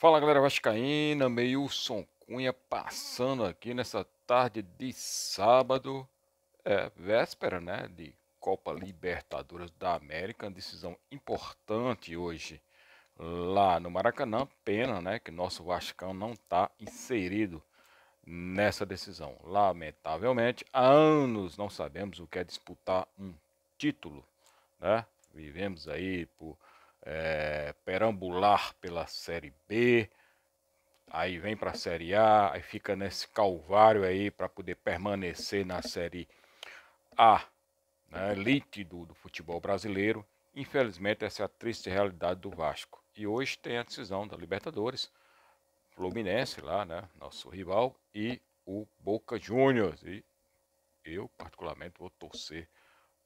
Fala galera vascaína, Meilson Cunha passando aqui nessa tarde de sábado, véspera, né, de Copa Libertadores da América, decisão importante hoje lá no Maracanã. Pena, né, que nosso Vascão não está inserido nessa decisão. Lamentavelmente, há anos não sabemos o que é disputar um título, né? Vivemos aí por perambular pela Série B, aí vem para a Série A, aí fica nesse calvário aí para poder permanecer na Série A, né, elite do futebol brasileiro. Infelizmente, essa é a triste realidade do Vasco. E hoje tem a decisão da Libertadores, Fluminense lá, né, nosso rival, e o Boca Juniors. E eu, particularmente, vou torcer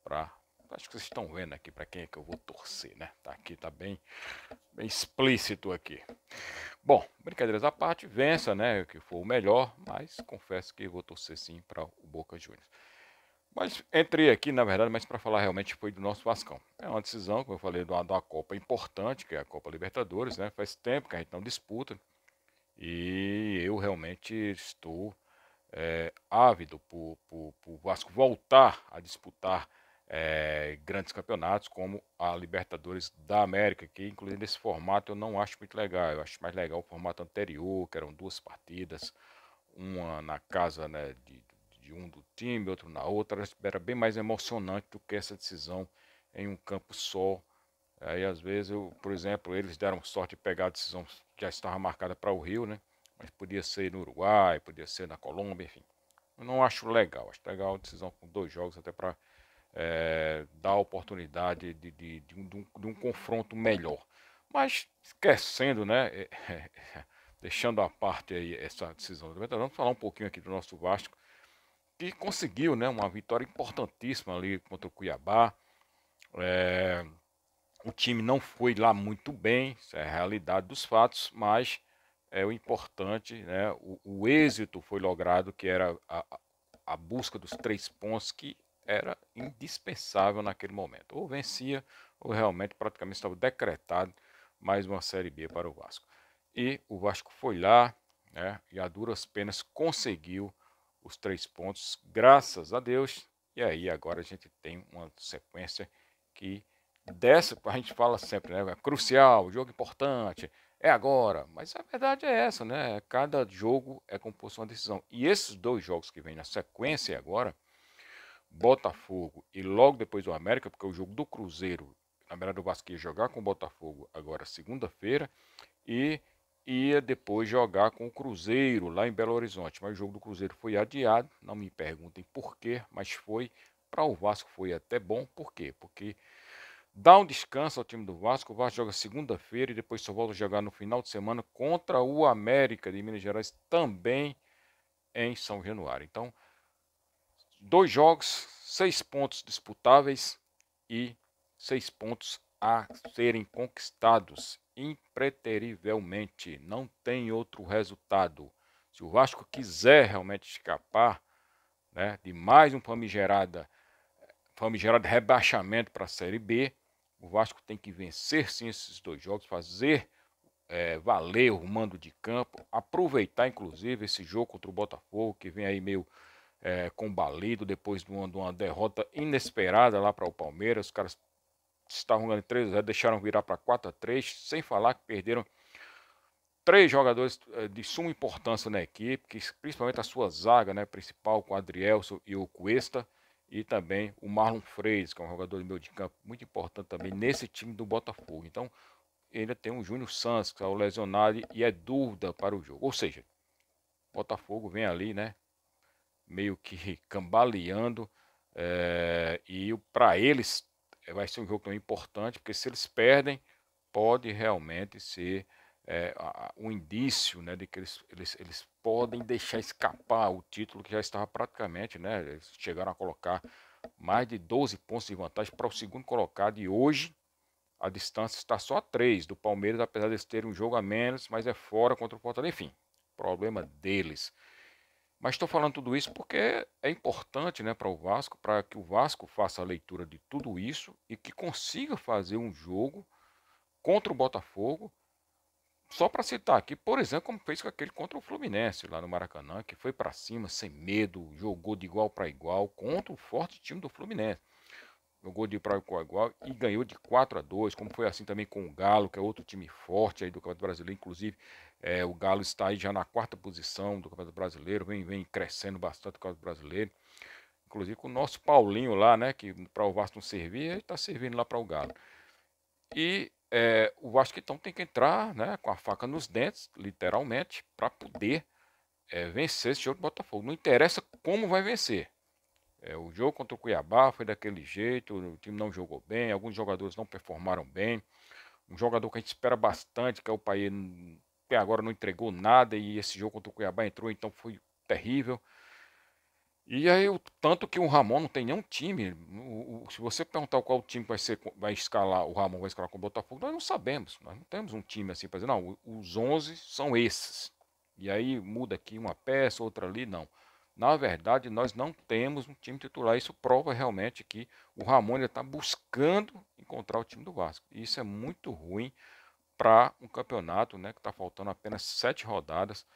para. Acho que vocês estão vendo aqui para quem é que eu vou torcer, né? Tá aqui, tá bem explícito aqui. Bom, brincadeiras à parte, vença, né? Que for o melhor, mas confesso que vou torcer sim para o Boca Juniors. Mas entrei aqui, na verdade, mas para falar realmente foi do nosso Vascão. É uma decisão, como eu falei, de uma Copa importante, que é a Copa Libertadores, né? Faz tempo que a gente não disputa e eu realmente estou ávido por Vasco voltar a disputar grandes campeonatos como a Libertadores da América, que inclusive nesse formato eu não acho muito legal. Eu acho mais legal o formato anterior, que eram duas partidas, uma na casa, né, de um do time, outro na outra. Era bem mais emocionante do que essa decisão em um campo só. Aí às vezes, por exemplo, eles deram sorte de pegar a decisão que já estava marcada para o Rio, né? Mas podia ser no Uruguai, podia ser na Colômbia, enfim. Eu não acho legal. Acho legal a decisão com dois jogos, até para dar a oportunidade de um confronto melhor. Mas esquecendo, né? Deixando à parte aí essa decisão do Libertadores, vamos falar um pouquinho aqui do nosso Vasco, que conseguiu, né, uma vitória importantíssima ali contra o Cuiabá. É, o time não foi lá muito bem, isso é a realidade dos fatos, mas o importante, né, o êxito foi logrado, que era a busca dos 3 pontos, que era indispensável naquele momento. Ou vencia, ou realmente praticamente estava decretado mais uma Série B para o Vasco. E o Vasco foi lá, né, e a duras penas conseguiu os 3 pontos, graças a Deus. E aí agora a gente tem uma sequência que dessa, a gente fala sempre, né, é crucial, jogo importante, é agora. Mas a verdade é essa, né? Cada jogo é composto uma decisão. E esses dois jogos que vêm na sequência agora, Botafogo e logo depois o América, porque o jogo do Cruzeiro, na verdade o Vasco ia jogar com o Botafogo agora segunda-feira e ia depois jogar com o Cruzeiro lá em Belo Horizonte. Mas o jogo do Cruzeiro foi adiado, não me perguntem por quê, mas foi. Para o Vasco foi até bom, por quê? Porque dá um descanso ao time do Vasco. O Vasco joga segunda-feira e depois só volta a jogar no final de semana contra o América de Minas Gerais, também em São Januário. Então, 2 jogos, 6 pontos disputáveis e 6 pontos a serem conquistados impreterivelmente. Não tem outro resultado. Se o Vasco quiser realmente escapar, né, de mais um famigerado rebaixamento para a Série B, o Vasco tem que vencer sim esses 2 jogos, fazer valer o mando de campo, aproveitar inclusive esse jogo contra o Botafogo, que vem aí meio combalido depois de uma derrota inesperada lá para o Palmeiras. Os caras estavam ganhando 3-0, deixaram virar para 4-3, sem falar que perderam 3 jogadores de suma importância na equipe, que principalmente a sua zaga, né, principal, com o Adrielson e o Cuesta, e também o Marlon Freires, que é um jogador de meio de campo muito importante também nesse time do Botafogo. Então, ainda tem o Júnior Santos, que é o lesionado e é dúvida para o jogo. Ou seja, o Botafogo vem ali, né, meio que cambaleando, e para eles vai ser um jogo tão importante, porque se eles perdem, pode realmente ser um indício, né, de que eles podem deixar escapar o título, que já estava praticamente, né, eles chegaram a colocar mais de 12 pontos de vantagem para o segundo colocado, e hoje a distância está só a 3 do Palmeiras, apesar de eles terem um jogo a menos, mas é fora contra o Fortaleza. Enfim, problema deles. Mas estou falando tudo isso porque é importante, né, para o Vasco, para que o Vasco faça a leitura de tudo isso e que consiga fazer um jogo contra o Botafogo Só para citar aqui, por exemplo, como fez com aquele contra o Fluminense lá no Maracanã, que foi para cima sem medo, jogou de igual para igual contra o forte time do Fluminense. Jogou de igual para igual e ganhou de 4-2, como foi assim também com o Galo, que é outro time forte aí do Campeonato Brasileiro. Inclusive, o Galo está aí já na quarta posição do Campeonato Brasileiro, vem crescendo bastante o Campeonato Brasileiro. Inclusive com o nosso Paulinho lá, né, que para o Vasco não servir, ele está servindo lá para o Galo. E o Vasco então tem que entrar, né, com a faca nos dentes, literalmente, para poder vencer esse jogo do Botafogo. Não interessa como vai vencer. O jogo contra o Cuiabá foi daquele jeito, o time não jogou bem, alguns jogadores não performaram bem. Um jogador que a gente espera bastante, que é o Paê, até agora não entregou nada, e esse jogo contra o Cuiabá entrou, então foi terrível. E aí, tanto que o Ramon não tem nenhum time. Se você perguntar qual time vai escalar, o Ramon vai escalar com o Botafogo, nós não sabemos. Nós não temos um time assim para dizer, não, os 11 são esses. E aí muda aqui uma peça, outra ali, não. Na verdade, nós não temos um time titular. Isso prova realmente que o Ramon está buscando encontrar o time do Vasco. E isso é muito ruim para um campeonato, né, que está faltando apenas 7 rodadas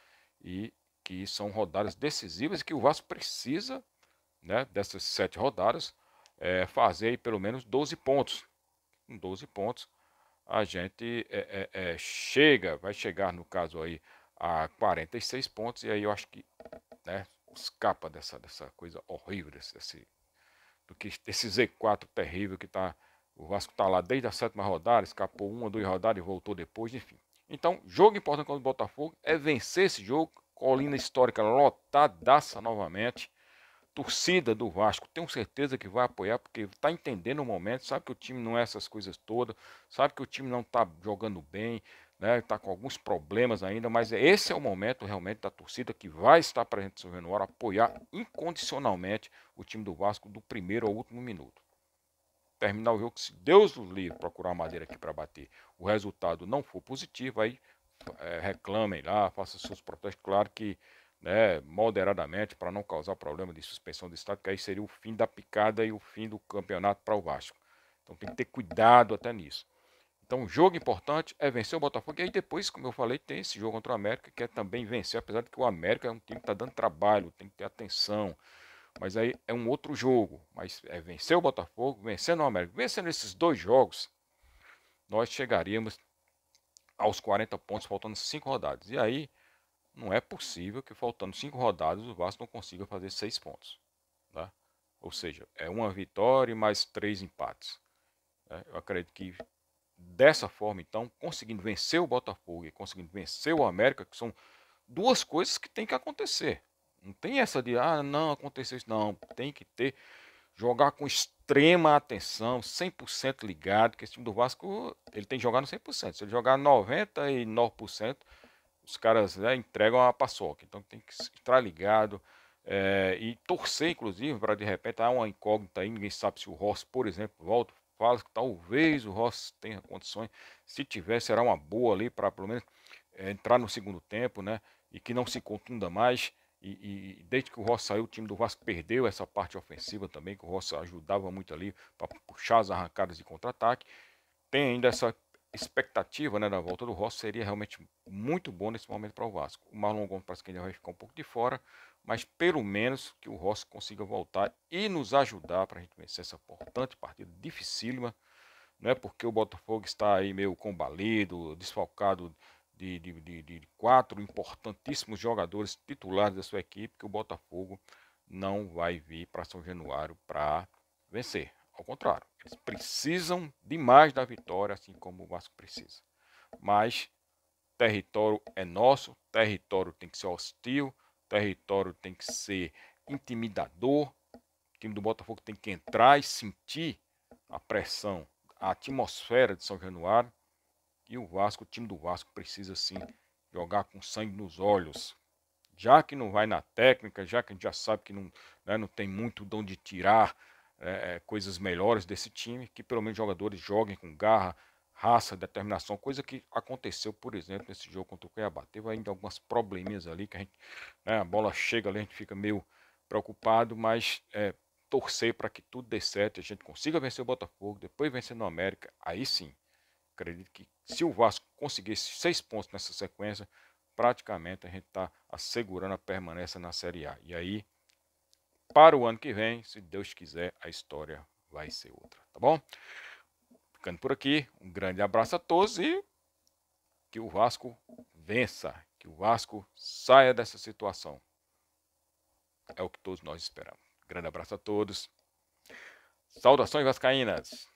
e que são rodadas decisivas e que o Vasco precisa, né, dessas 7 rodadas fazer aí pelo menos 12 pontos. Com 12 pontos a gente vai chegar no caso aí a 46 pontos e aí eu acho que, né, escapa dessa coisa horrível, desse Z4 terrível que tá. O Vasco está lá desde a sétima rodada, escapou uma, duas rodadas e voltou depois, enfim. Então, jogo importante contra o Botafogo é vencer esse jogo. Colina histórica lotadaça novamente. Torcida do Vasco, tenho certeza que vai apoiar, porque está entendendo o momento, sabe que o time não é essas coisas todas, sabe que o time não está jogando bem, né? Está com alguns problemas ainda, mas esse é o momento realmente da torcida que vai estar presente em São Januário, apoiar incondicionalmente o time do Vasco do primeiro ao último minuto. Terminar o jogo, se Deus nos livre, procurar madeira aqui para bater, o resultado não for positivo, aí reclamem lá, façam seus protestos, claro que, né, moderadamente, para não causar problema de suspensão do estado, que aí seria o fim da picada e o fim do campeonato para o Vasco. Então tem que ter cuidado até nisso. Então, um jogo importante é vencer o Botafogo. E aí depois, como eu falei, tem esse jogo contra o América, que é também vencer, apesar de que o América é um time que está dando trabalho, tem que ter atenção. Mas aí é um outro jogo. Mas é vencer o Botafogo, vencendo o América. Vencendo esses dois jogos, nós chegaríamos aos 40 pontos, faltando 5 rodadas. E aí, não é possível que faltando 5 rodadas o Vasco não consiga fazer 6 pontos. Tá? Ou seja, é uma vitória e mais 3 empates. Eu acredito que dessa forma, então, conseguindo vencer o Botafogo e conseguindo vencer o América, que são duas coisas que tem que acontecer. Não tem essa de, não aconteceu isso. Não, tem que ter, jogar com extrema atenção, 100% ligado, que esse time do Vasco, ele tem que jogar no 100%. Se ele jogar 99%, os caras, né, entregam a paçoca. Então tem que estar ligado e torcer, inclusive, para de repente há uma incógnita aí, ninguém sabe se o Ross, por exemplo, volta. Fala que talvez o Ross tenha condições. Se tiver, será uma boa ali para pelo menos entrar no segundo tempo, né? E que não se contunda mais. E desde que o Ross saiu, o time do Vasco perdeu essa parte ofensiva também, que o Ross ajudava muito ali para puxar as arrancadas de contra-ataque. Tem ainda essa expectativa, né, da volta do Rossi, seria realmente muito bom nesse momento para o Vasco. O Marlon Gomes parece que ainda vai ficar um pouco de fora, mas pelo menos que o Rossi consiga voltar e nos ajudar para a gente vencer essa importante partida dificílima, não é porque o Botafogo está aí meio combalido, desfalcado de 4 importantíssimos jogadores titulares da sua equipe, que o Botafogo não vai vir para São Januário para vencer. Ao contrário, eles precisam demais da vitória, assim como o Vasco precisa. Mas território é nosso, território tem que ser hostil, território tem que ser intimidador. O time do Botafogo tem que entrar e sentir a pressão, a atmosfera de São Januário. E o Vasco, o time do Vasco precisa sim jogar com sangue nos olhos. Já que não vai na técnica, já que a gente já sabe que não, né, não tem muito de onde tirar coisas melhores desse time, que pelo menos jogadores joguem com garra, raça, determinação, coisa que aconteceu, por exemplo, nesse jogo contra o Cuiabá. Teve ainda algumas probleminhas ali, que a gente, né, a bola chega ali, a gente fica meio preocupado, mas torcer para que tudo dê certo, a gente consiga vencer o Botafogo, depois vencer no América, aí sim acredito que se o Vasco conseguir 6 pontos nessa sequência, praticamente a gente está assegurando a permanência na Série A. E aí, para o ano que vem, se Deus quiser, a história vai ser outra, tá bom? Ficando por aqui, um grande abraço a todos e que o Vasco vença, que o Vasco saia dessa situação. É o que todos nós esperamos. Grande abraço a todos. Saudações vascaínas!